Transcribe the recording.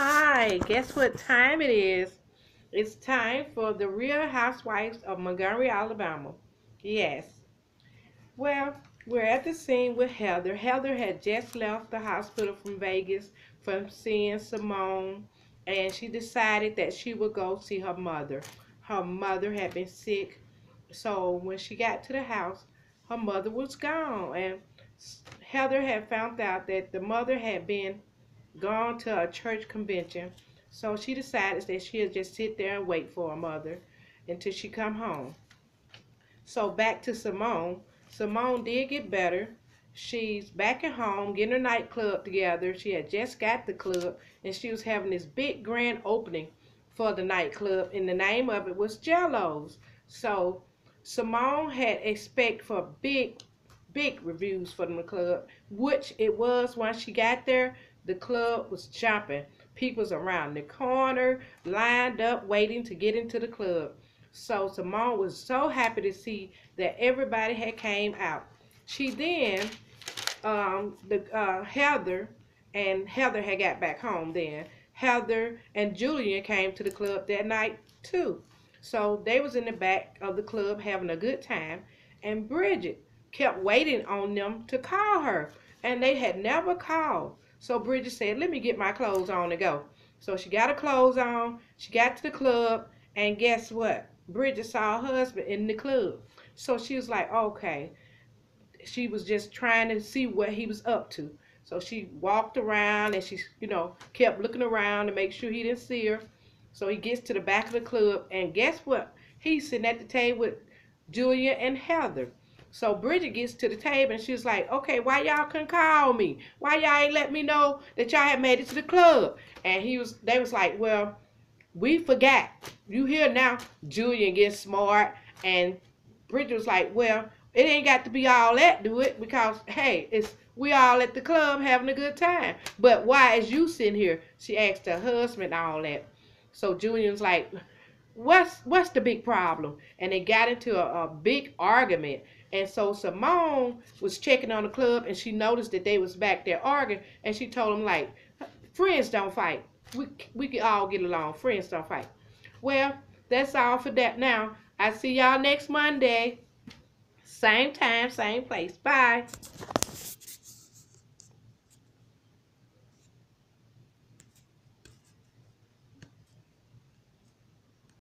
Hi, guess what time it is? It's time for the Real Housewives of Montgomery, Alabama. Yes. Well, we're at the scene with Heather. Heather had just left the hospital from Vegas from seeing Simone, and she decided that she would go see her mother. Her mother had been sick, so when she got to the house, her mother was gone, and Heather had found out that the mother had been gone to a church convention. So she decided that she'll just sit there and wait for her mother until she come home. So back to Simone. Simone did get better. She's back at home getting her nightclub together. She had just got the club and she was having this big grand opening for the nightclub, and the name of it was Jello's. So Simone had expect for big reviews for the club, which it was. Once she got there, the club was jumping. People's around the corner, lined up, waiting to get into the club. So Simone was so happy to see that everybody had came out. She then, Heather had got back home then. Heather and Julian came to the club that night too. So they was in the back of the club having a good time, and Bridget kept waiting on them to call her, and they had never called. So Bridget said, "Let me get my clothes on and go." So she got her clothes on, she got to the club, and guess what? Bridget saw her husband in the club. So she was like, okay. She was just trying to see what he was up to. So she walked around and she, kept looking around to make sure he didn't see her. So he gets to the back of the club, and guess what? He's sitting at the table with Julia and Heather. So Bridget gets to the table and she's like, okay, why y'all couldn't call me? Why y'all ain't let me know that y'all had made it to the club? And they was like, well, we forgot. You here now. Julian gets smart, and Bridget was like, well, it ain't got to be all that, do it? Because, hey, we all at the club having a good time. But why is you sitting here? She asked her husband all that. So Julian's like, what's the big problem? And they got into a big argument. And so Simone was checking on the club, and she noticed that they was back there arguing, and she told them, like, friends don't fight. We can all get along. Friends don't fight. Well, that's all for that now. I see y'all next Monday. Same time, same place. Bye.